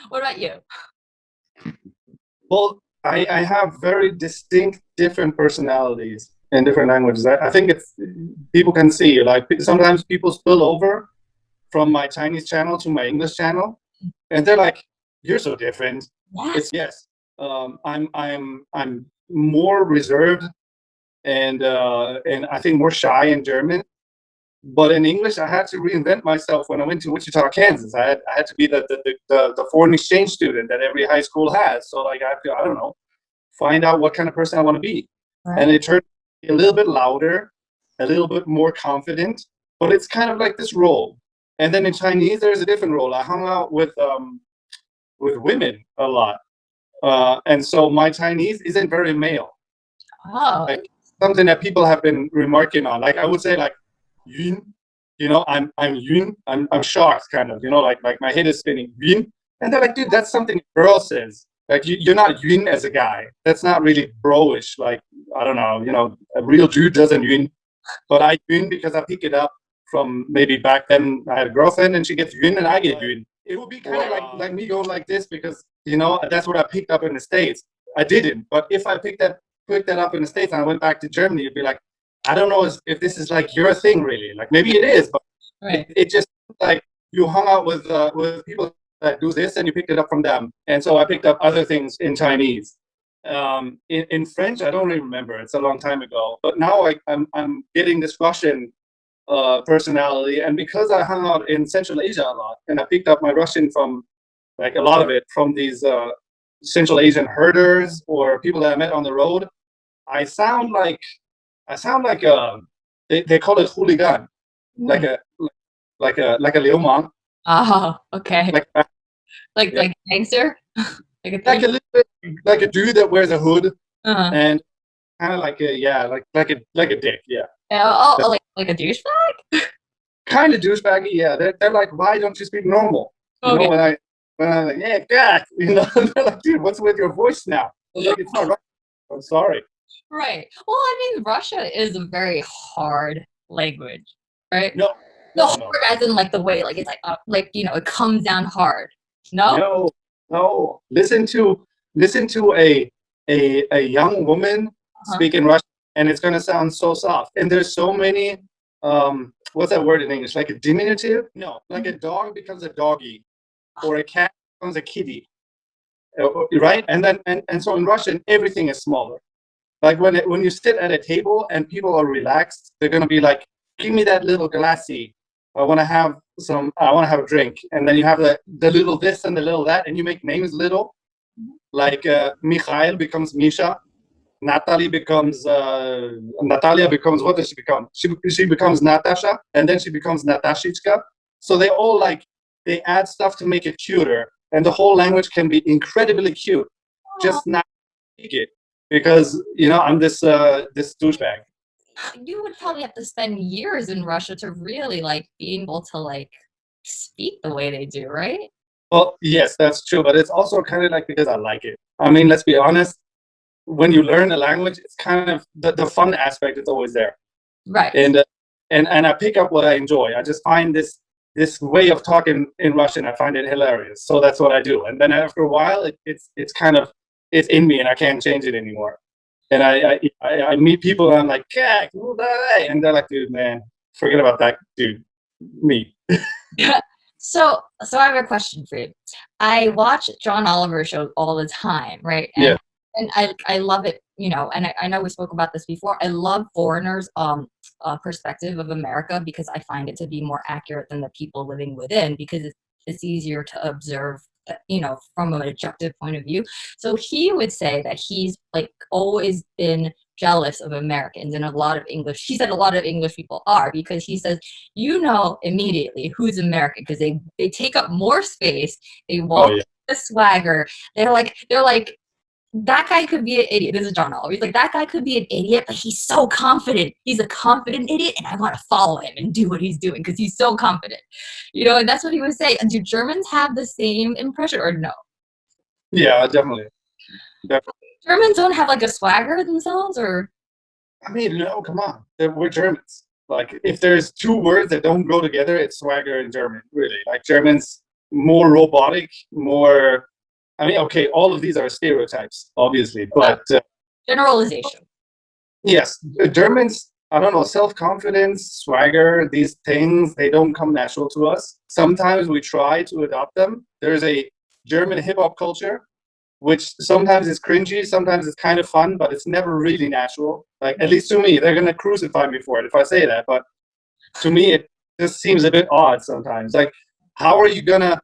What about you? Well, I have very distinct different personalities in different languages. I think it's people can see like sometimes people spill over from my Chinese channel to my English channel, and they're like, "You're so different." Yes. It's yes. I'm more reserved and I think more shy in German. But in English, I had to reinvent myself when I went to Wichita, Kansas. I had to be the foreign exchange student that every high school has. So like I have to, I don't know, find out what kind of person I want to be. And Right. it turned a little bit louder, a little bit more confident, but it's kind of like this role. And then in Chinese, there's a different role. I hung out with women a lot, and so my Chinese isn't very male. Oh, Like something that people have been remarking on. Like I would say like Yun, I'm Yun, I'm shocked kind of, like my head is spinning. Yun. And they're like, dude, that's something a girl says. Like you're not Yun as a guy. That's not really bro-ish. Like, I don't know, a real dude doesn't Yun. But I Yun because I pick it up from maybe back then I had a girlfriend and she gets Yun and I get Yun. It would be kind of like me going like this because that's what I picked up in the States. I didn't. But if I picked that up in the States and I went back to Germany, it'd be like, I don't know if this is like your thing really. Like maybe it is, but it, right. it just like you hung out with people that do this and you picked it up from them. And so I picked up other things in Chinese. In French, I don't really remember. It's a long time ago. But now I'm getting this Russian personality, and because I hung out in Central Asia a lot, and I picked up my Russian from like a lot of it from these Central Asian herders or people that I met on the road. I sound like I sound like they call it hooligan, like Hmm. a liumang, Oh, okay. like Like yeah, like gangster? Like a like three. a little bit like a dude that wears a hood Uh-huh. and kind of like a yeah, like a dick, yeah. Oh, like a douchebag? Kind of douchebaggy, yeah. They're like, why don't you speak normal? Okay. When I like, yeah, God, they're like, dude, what's with your voice now? I was like, it's not right. I'm sorry. Right. Well, I mean, Russia is a very hard language, right? No, No, no, hard no, as in like the way, like it's like it comes down hard. No? no, no. Listen to a young woman Uh-huh. speaking Russian, and it's gonna sound so soft. And there's so many. What's that word in English? Like a diminutive? No, like a Mhm. dog becomes a doggy, or a cat becomes a kitty, right? And so in Russian, everything is smaller. Like when you sit at a table and people are relaxed, they're gonna be like, "Give me that little glassy. I want to have some. I want to have a drink." And then you have the little this and the little that, and you make names little. Like Mikhail becomes Misha. Natalie becomes Natalia becomes what does she become? She becomes Natasha, and then she becomes Natashичка. So they all like they add stuff to make it cuter, and the whole language can be incredibly cute. Oh, Just not speak it because I'm this douchebag. you would probably have to spend years in Russia to really like be able to like speak the way they do, right? Well, yes, that's true, but it's also kind of like because I like it. I mean, let's be honest. When you learn a language, it's kind of the fun aspect is always there, Right. and and I pick up what I enjoy. I just find this way of talking in Russian. I find it hilarious, so that's what I do. And then after a while, it's kind of it's in me, and I can't change it anymore. And I meet people, and I'm like, yeah, and they're like, dude, man, forget about that, dude. Me, So I have a question for you. I watch John Oliver shows all the time, right? yeah, And I love it, and I know we spoke about this before. I love foreigners' perspective of America because I find it to be more accurate than the people living within because it's easier to observe, from an objective point of view. So he would say that he's like always been jealous of Americans and a lot of English. He said a lot of English people are because he says immediately who's American because they take up more space. They oh walk yeah, with the swagger. They're like that guy could be an idiot. This is John Oliver. He's like that guy could be an idiot, but he's so confident. He's a confident idiot, and I want to follow him and do what he's doing because he's so confident. And that's what he would say. And do Germans have the same impression or no? yeah, definitely, definitely. Germans don't have like a swagger themselves, or I mean, no, come on. We're Germans. Like, if there's two words that don't go together, it's swagger and German, really. Like, Germans, more robotic, more. I mean, okay, all of these are stereotypes, obviously, but Generalization. yes, the Germans. I don't know, self-confidence, swagger, these things, they don't come natural to us. Sometimes we try to adopt them. There's a German hip hop culture which sometimes is cringy, sometimes it's kind of fun, but it's never really natural. Like, at least to me, they're gonna crucify me for it if I say that. But to me, it just seems a bit odd sometimes. Like, how are you gonna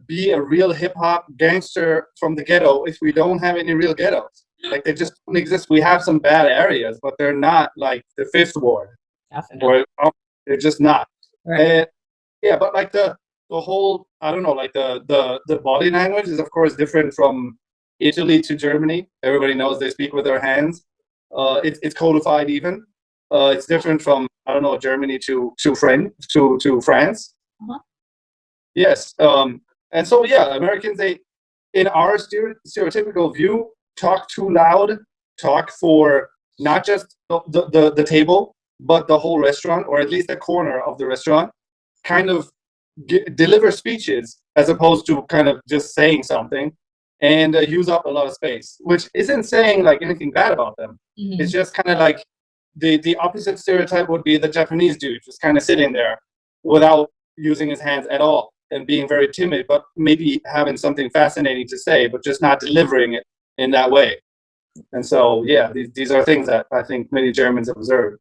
be a real hip hop gangster from the ghetto if we don't have any real ghettos? Like, they just don't exist. We have some bad areas, but they're not like the Fifth Ward, Definitely. or they're just not. Right. And yeah, but like the whole, I don't know, like the body language is of course different from Italy to Germany. Everybody knows they speak with their hands. It's codified even. It's different from, I don't know, Germany to France. Uh-huh. Yes. And so yeah, Americans, they, in our stereotypical view, talk too loud, talk for not just the table, but the whole restaurant, or at least a corner of the restaurant, kind of deliver speeches as opposed to kind of just saying something, and use up a lot of space, which isn't saying like anything bad about them. Mhm. It's just kind of like the opposite stereotype would be the Japanese dude just kind of sitting there without using his hands at all and being very timid, but maybe having something fascinating to say, but just not delivering it in that way. And so, yeah, these are things that I think many Germans observe.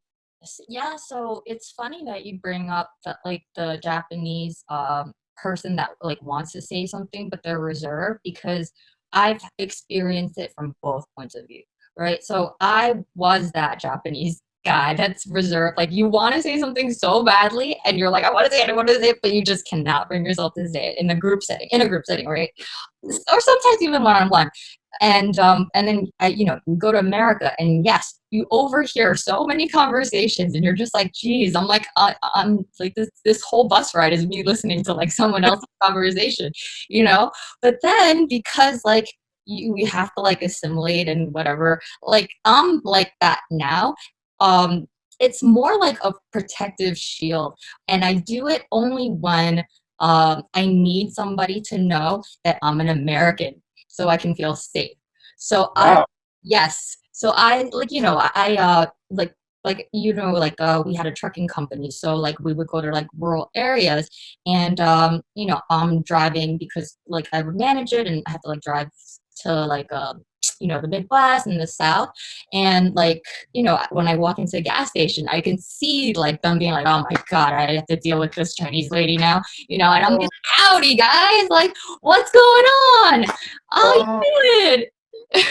Yeah, so it's funny that you bring up that like the Japanese person that like wants to say something but they're reserved because I've experienced it from both points of view, right? So I was that Japanese guy that's reserved. Like you want to say something so badly and you're like, I want to say it, I want to say it, but you just cannot bring yourself to say it in a group setting, right? Or sometimes even one on one. And then you know, you go to America and yes, you overhear so many conversations and you're just like, geez, I'm like I'm like this whole bus ride is me listening to like someone else's conversation, you know. But then because like you have to like assimilate and whatever, like I'm like that now. um it's more like a protective shield, and I do it only when I need somebody to know that I'm an American so I can feel safe. So I, Wow. yes. So I like, you know, like you know, like we had a trucking company. So like we would go to like rural areas and you know, I'm driving because like I would manage it and I have to like drive to like you know, the Midwest and the South. And like, you know, when I walk into a gas station, I can see like them being like, oh my God, I have to deal with this Chinese lady now, you know, and I'm Oh, like, howdy guys, like, what's going on? How oh, you doing?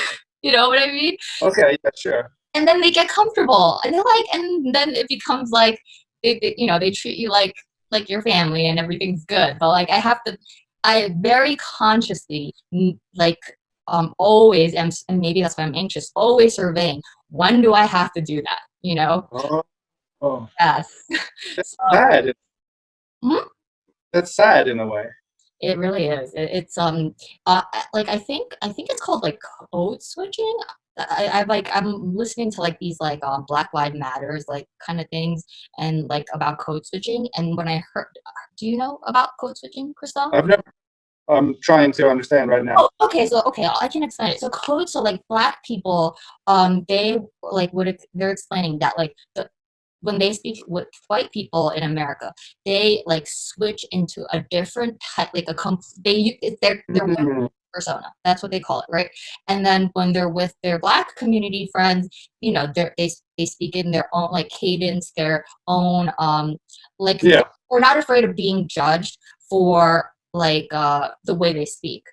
You know what I mean? okay, yeah, sure. And then they get comfortable and they're like, and then it becomes like, you know, they treat you like your family and everything's good. But like, I very consciously like, always am, and maybe that's why I'm anxious, always surveying, when do I have to do that? You know? Oh, oh. Yes. That's So, sad. mhm. That's sad in a way. It really is. It's like I think it's called like code switching. I like I'm listening to like these like Black Lives Matters like kind of things and like about code switching. And when I heard, do you know about code switching, Crystal? I've never. I'm trying to understand right now. Oh, okay. So okay, I can explain it. So code, so like Black people, they like they're explaining that like when they speak with white people in America, they like switch into a different type, like they're Mhm. persona. That's what they call it, right? And then when they're with their Black community friends, you know, they speak in their own like cadence, their own like Yeah. we're not afraid of being judged for like the way they speak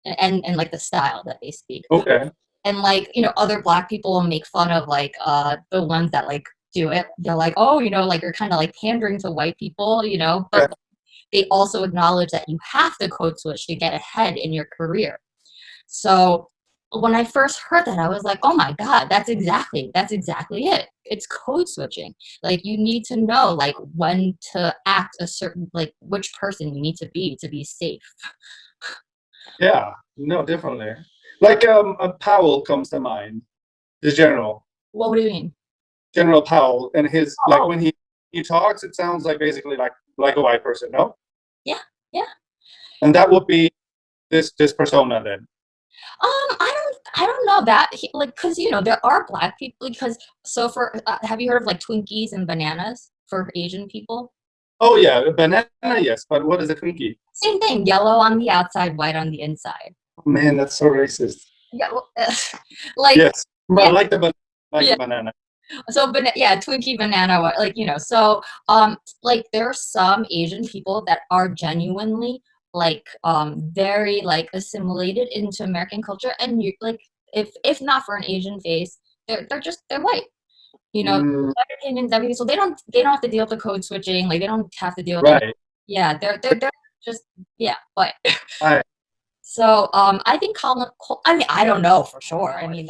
and like the style that they speak. Okay. And like, you know, other Black people will make fun of like the ones that like do it. They're like, oh, you know, like you're kind of like pandering to white people, you know, Okay. but they also acknowledge that you have to code switch to get ahead in your career. So when I first heard that, I was like, oh my God, that's exactly it. It's code switching. Like you need to know like when to act a certain like which person you need to be safe. Yeah. No, definitely. Like Powell comes to mind. The general, What do you mean? General Powell, and his like Oh, when he talks, it sounds like basically like a white person. No. yeah. Yeah. And that would be this persona then. I don't know that like because there are black people because so for have you heard of like Twinkies and bananas for Asian people? Oh yeah, banana, yes, but what is a Twinkie? Same thing, yellow on the outside, white on the inside. Oh, man, that's so racist. Yeah, well, like Yes, but yeah, I like the yeah. banana. So, yeah, Twinkie banana, like so, like there are some Asian people that are genuinely like very like assimilated into American culture, and you like if not for an Asian face, they're white. Mm, Their opinions, everything. So they don't have to deal with the code switching. Like they don't have to deal with any. right. Yeah, they're just yeah, but I so I think I mean, I don't know for sure. I mean,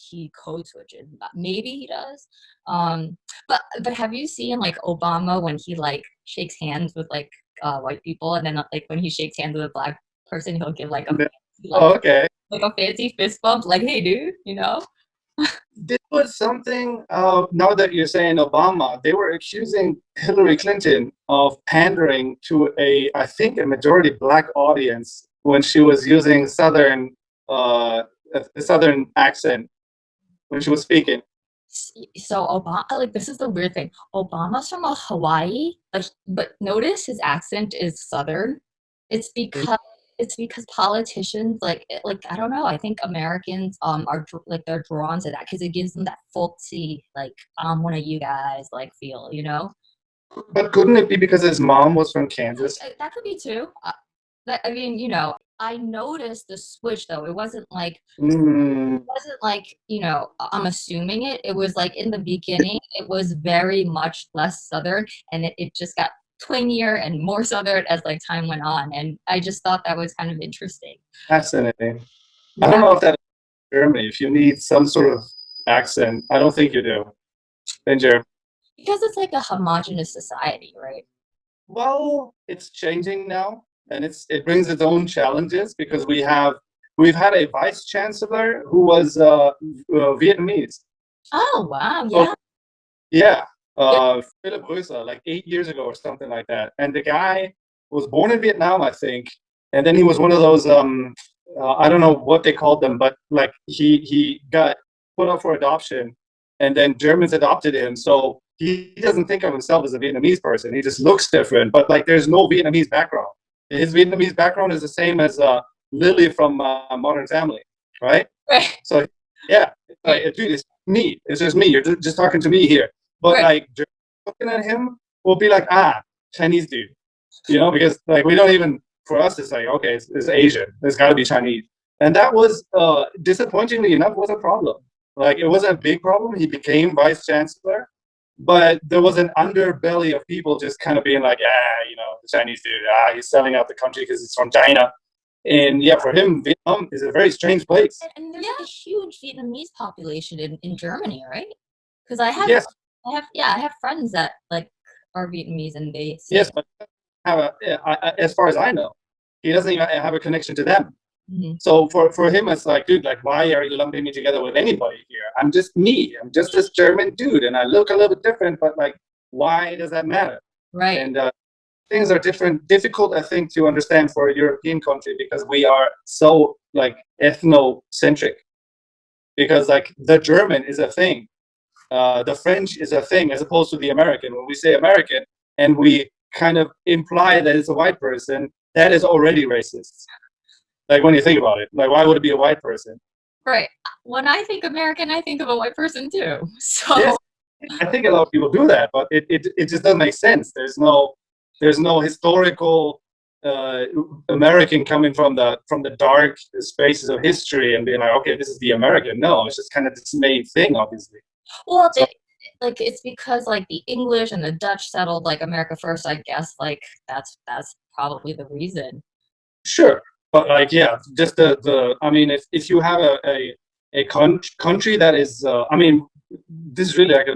he code switches. Maybe he does. But have you seen like Obama when he like shakes hands with like white people, and then like when he shakes hands with a black person, he'll give like a oh, okay. like a fancy fist bump, like, "Hey, dude," you know? This was something, now that you're saying Obama, they were accusing Hillary Clinton of pandering to I think, a majority black audience when she was using a Southern accent when she was speaking. So Obama, like this is the weird thing. Obama's from Hawaii, but notice his accent is Southern. It's because it's because politicians like I don't know. I think Americans are like they're drawn to that because it gives them that folksy like I'm one of you guys like feel. But couldn't it be because his mom was from Kansas? That could be too. I mean, I noticed the switch though. It Mm, wasn't like, I'm assuming it. It was like in the beginning, it was very much less Southern and it just got twangier and more Southern as like time went on. And I just thought that was kind of interesting. fascinating. I don't Yeah, know if that in Germany, if you need some sort of accent, I don't think you do in Germany. because it's like a homogenous society, right? Well, it's changing now, and it brings its own challenges because we've had a vice chancellor who was Vietnamese. Oh, wow. So Yeah. yeah, Yeah. Philip Reuser, like 8 years ago or something like that. And the guy was born in Vietnam, I think, and then he was one of those I don't know what they called them, but like he got put up for adoption, and then Germans adopted him. So he doesn't think of himself as a Vietnamese person. He just looks different, but like there's no Vietnamese background. His Vietnamese background is the same as Lily from Modern Family, right? Right. So yeah, like, dude, it's me. It's just me. You're just talking to me here. But Right. like looking at him, we'll be like, Chinese dude, because like we don't even for us, it's like okay, it's Asian. There's got to be Chinese, and that was disappointingly enough was a problem. Like it wasn't a big problem. He became vice chancellor, but there was an underbelly of people just kind of being like, the Chinese dude, he's selling out the country because it's from China. And yeah, for him, Vietnam is a very strange place. And there's like a huge Vietnamese population in Germany, right? Because Yes, yeah, I have friends that like are Vietnamese and they say, yes, but as far as I know, he doesn't even have a connection to them. mhm. So for him, it's like, dude, like, why are you lumping me together with anybody here? I'm just me. I'm just this German dude, and I look a little bit different, but like, why does that matter? Right. And things are difficult, I think, to understand for a European country because we are so like ethnocentric. Because like the German is a thing, the French is a thing, as opposed to the American. When we say American and we kind of imply that it's a white person, that is already racist. Like when you think about it, like why would it be a white person? Right. When I think American, I think of a white person too. Yes, So, I think a lot of people do that, but it just doesn't make sense. There's no historical uh, American coming from the dark spaces of history and being like, okay, this is the American. No, it's just kind of this made thing, obviously. well, So like it's because like the English and the Dutch settled like America first, I guess. Like that's probably the reason. sure, but like yeah, just the I mean, if you have a country that is, I mean, this is really like a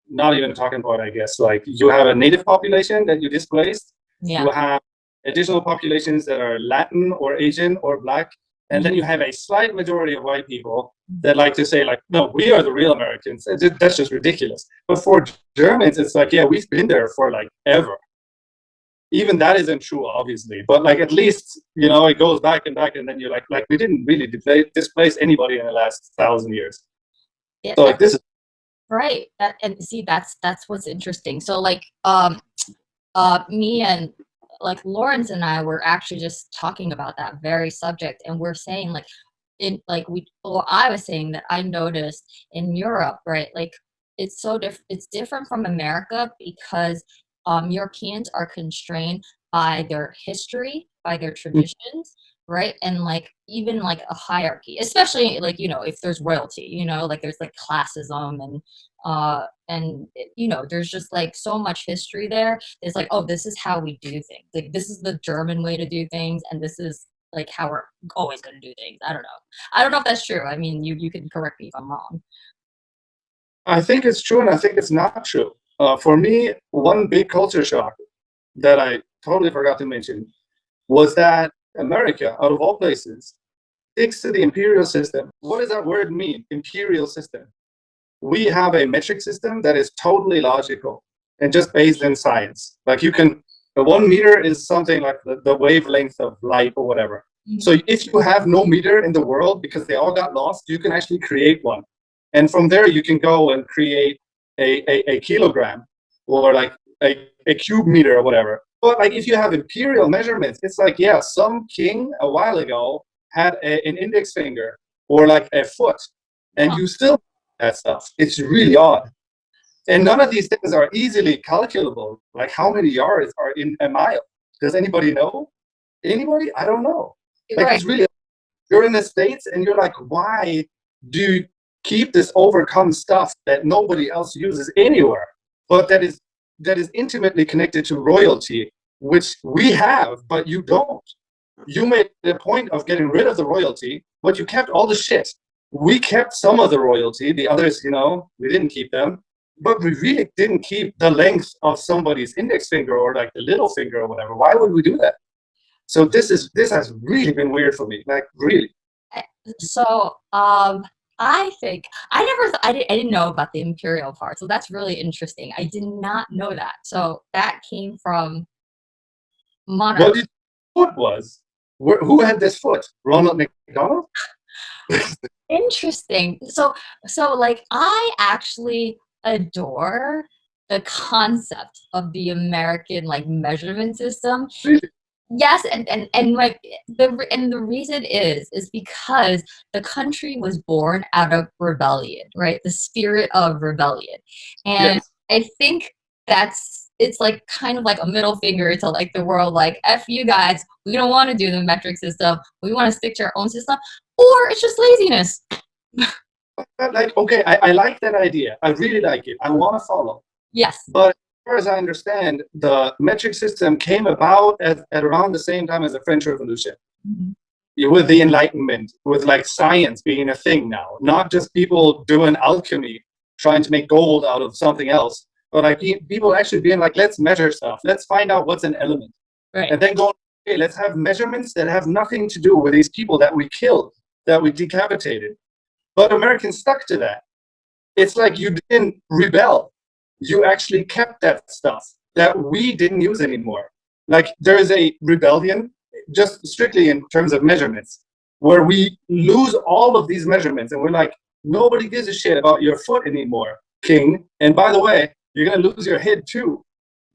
not even talking about, I guess. Like you have a native population that you displaced, Yeah. you have additional populations that are Latin or Asian or Black, and then you have a slight majority of white people that like to say like, no, we are the real Americans. That's just ridiculous. But for Germans, it's like, yeah, we've been there for like ever. even that isn't true, obviously. But like at least it goes back and back, and then you're like we didn't really displace anybody in the last 1,000 years. Yeah, So like this is right. That and see, that's what's interesting. So like, me and like Lawrence and I were actually just talking about that very subject, and we're saying like, in like we, or I was saying that I noticed in Europe, right? Like it's so different. It's different from America because Europeans are constrained by their history, by their traditions, right? And like even like a hierarchy, especially like if there's royalty, like there's like classism and there's just like so much history there. It's like, oh, this is how we do things. Like this is the German way to do things, and this is like how we're always going to do things. I don't know. I don't know if that's true. I mean, you can correct me if I'm wrong. I think it's true, and I think it's not true. For me, one big culture shock that I totally forgot to mention was that America, out of all places, sticks to the imperial system. What does that word mean? Imperial system. We have a metric system that is totally logical and just based in science. Like you can, 1 meter is something like the wavelength of light or whatever. So if you have no meter in the world because they all got lost, you can actually create one. And from there, you can go and create a kilogram or like a cube meter or whatever. But like if you have imperial measurements, it's like, yeah, some king a while ago had an index finger or like a foot, and Huh. you still that stuff. It's really odd. And none of these things are easily calculable. Like how many yards are in a mile? Does anybody know? Anybody? I don't know. Like Right. it's really, you're in the States and you're like, why do you keep this overcome stuff that nobody else uses anywhere? But that is intimately connected to royalty, which we have, but you don't. You made the point of getting rid of the royalty, but you kept all the shit. We kept some of the royalty, the others, we didn't keep them. But we really didn't keep the length of somebody's index finger or like the little finger or whatever. Why would we do that? So this has really been weird for me. Like really. So, I think I didn't know about the imperial part, so that's really interesting. I did not know that. So that came from What monarch. did foot was? Who had this foot? Ronald McDonald? Interesting. So like I actually adore the concept of the American like measurement system. Really? Yes, and like the reason is because the country was born out of rebellion, right? The spirit of rebellion. And Yes. I think it's like kind of like a middle finger to like the world, like F you guys, we don't want to do the metric system. We want to stick to our own system, or it's just laziness. But like, okay, I like that idea. I really like it. I want to follow. Yes. But as far as I understand, the metric system came about at around the same time as the French Revolution. Mhm. With the Enlightenment, with like science being a thing now, not just people doing alchemy, trying to make gold out of something else, but like people actually being like, let's measure stuff, let's find out what's an element, Right. and then go, okay, let's have measurements that have nothing to do with these people that we killed, that we decapitated. But Americans stuck to that. It's like you didn't rebel. You actually kept that stuff that we didn't use anymore. Like there is a rebellion, just strictly in terms of measurements, where we lose all of these measurements and we're like, nobody gives a shit about your foot anymore, king. And by the way, you're gonna lose your head too.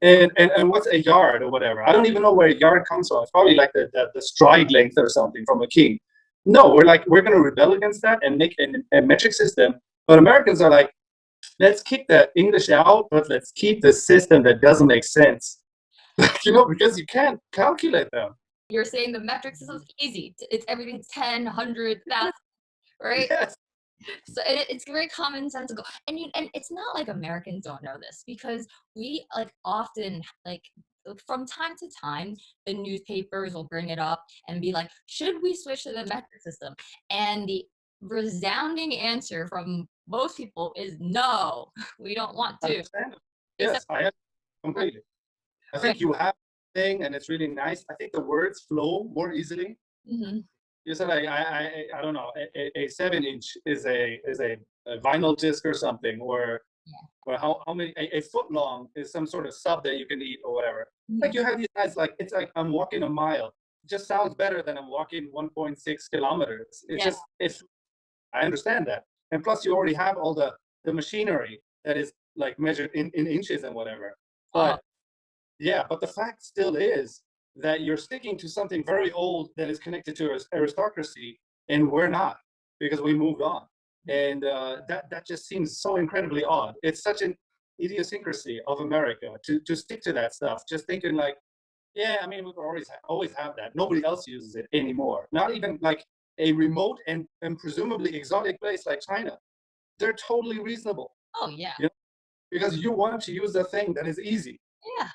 And what's a yard or whatever? I don't even know where a yard comes from. It's probably like the stride length or something from a king. No, we're gonna rebel against that and make a metric system. But Americans are like, let's kick the English out, but let's keep the system that doesn't make sense. Because you can't calculate them. You're saying the metric system is easy. It's everything's 10, 100,000, right? Yes. So it's very commonsensical, and it's not like Americans don't know this because we like often like from time to time the newspapers will bring it up and be like, should we switch to the metric system? And the resounding answer from most people is no, we don't want to. Understandable. Except Yes, I am completely. I right. think you have a thing, and it's really nice. I think the words flow more easily. Hmm. You said I don't know, a 7 inch is a vinyl disc or something, or Yeah. how many a foot long is some sort of sub that you can eat or whatever. Like you have these guys, like it's like I'm walking a mile. It just sounds better than I'm walking 1.6 kilometers. It's Yeah. just it's I understand that. And plus you already have all the machinery that is like measured in inches and whatever. Oh, But yeah, but the fact still is that you're sticking to something very old that is connected to aristocracy, and we're not because we moved on. And that just seems so incredibly odd. It's such an idiosyncrasy of America to stick to that stuff. Just thinking like, yeah, I mean, we've always have that. Nobody else uses it anymore. Not even like a remote and presumably exotic place like China. They're totally reasonable, oh yeah. you know, because you want to use a thing that is easy Yeah.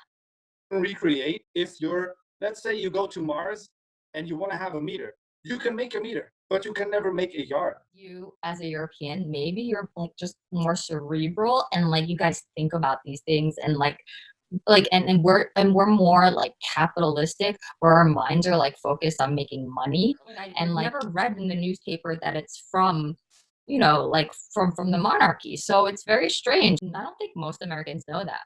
recreate. If you're, let's say you go to Mars and you want to have a meter, you can make a meter, but you can never make a yard. You as a European, maybe you're like just more cerebral and like you guys think about these things and like and we're more like capitalistic where our minds are like focused on making money and like never read in the newspaper that it's from like from the monarchy, so it's very strange and I don't think most Americans know that.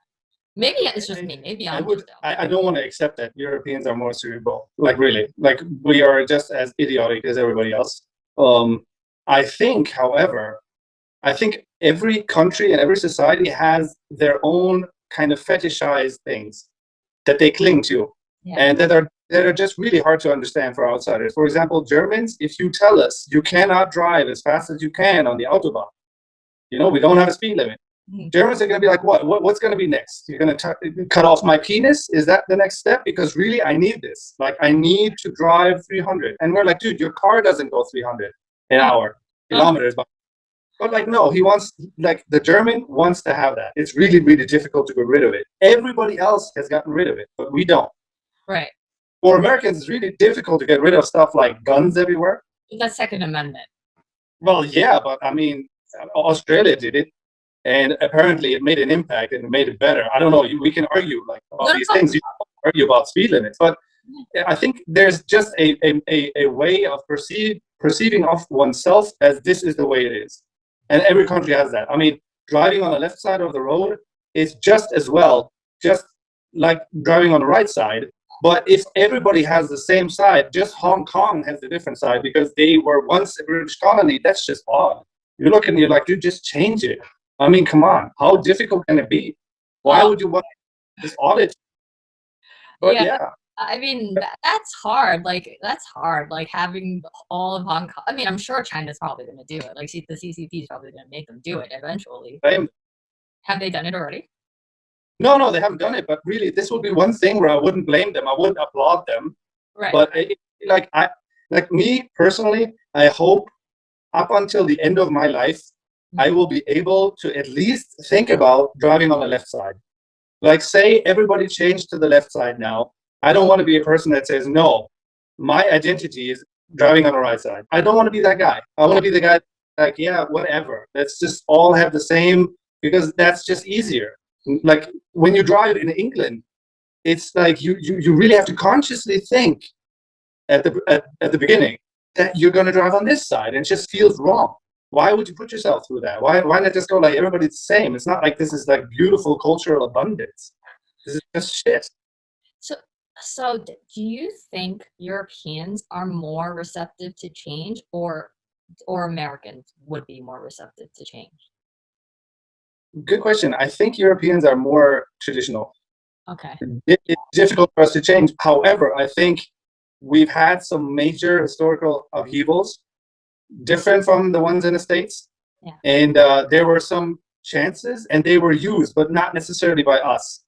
Maybe it's just me, maybe I I'm would, just dumb. I don't want to accept that Europeans are more cerebral. Like really, like we are just as idiotic as everybody else. I think, however, I think every country and every society has their own kind of fetishized things that they cling to, Yeah. and that are just really hard to understand for outsiders. For example, Germans, if you tell us you cannot drive as fast as you can on the autobahn, we don't have a speed limit. Mhm. Germans are going to be like, what's going to be next? You're going to cut off my penis? Is that the next step? Because really, I need this. Like, I need to drive 300. And we're like, dude, your car doesn't go 300 an hour, kilometers. But like, no, he wants, like, the German wants to have that. It's really, really difficult to get rid of it. Everybody else has gotten rid of it, but we don't. Right. For Americans, it's really difficult to get rid of stuff like guns everywhere. The Second Amendment. Well, yeah, but I mean, Australia did it, and apparently it made an impact and it made it better. I don't know. We can argue like about these things. You can argue about speed limits, but I think there's just a way of perceiving of oneself as this is the way it is, and every country has that. I mean, driving on the left side of the road is just as well, just like driving on the right side. But if everybody has the same side, just Hong Kong has a different side because they were once a British colony. That's just odd. You look and you're like, dude, just change it. I mean, come on. How difficult can it be? Why would you want this audit? But yeah. I mean, that's hard. Like, that's hard. Like, having all of Hong Kong. I mean, I'm sure China's probably going to do it. Like, the CCP is probably going to make them do it eventually. Have they done it already? No, they haven't done it. But really, this would be one thing where I wouldn't blame them. I wouldn't applaud them. Right. But like me personally, I hope up until the end of my life, I will be able to at least think about driving on the left side. Like, say everybody changed to the left side now. I don't want to be a person that says, no, my identity is driving on the right side. I don't want to be that guy. I want to be the guy like, yeah, whatever. Let's just all have the same, because that's just easier. Like when you drive in England, it's like you really have to consciously think at the beginning that you're going to drive on this side, and it just feels wrong. Why would you put yourself through that? Why not just go like everybody's the same? It's not like this is like beautiful cultural abundance. This is just shit. So do you think Europeans are more receptive to change, or Americans would be more receptive to change? Good question. I think Europeans are more traditional. Okay. It's difficult for us to change. However, I think we've had some major historical upheavals, different from the ones in the States. Yeah. And there were some chances, and they were used, but not necessarily by us.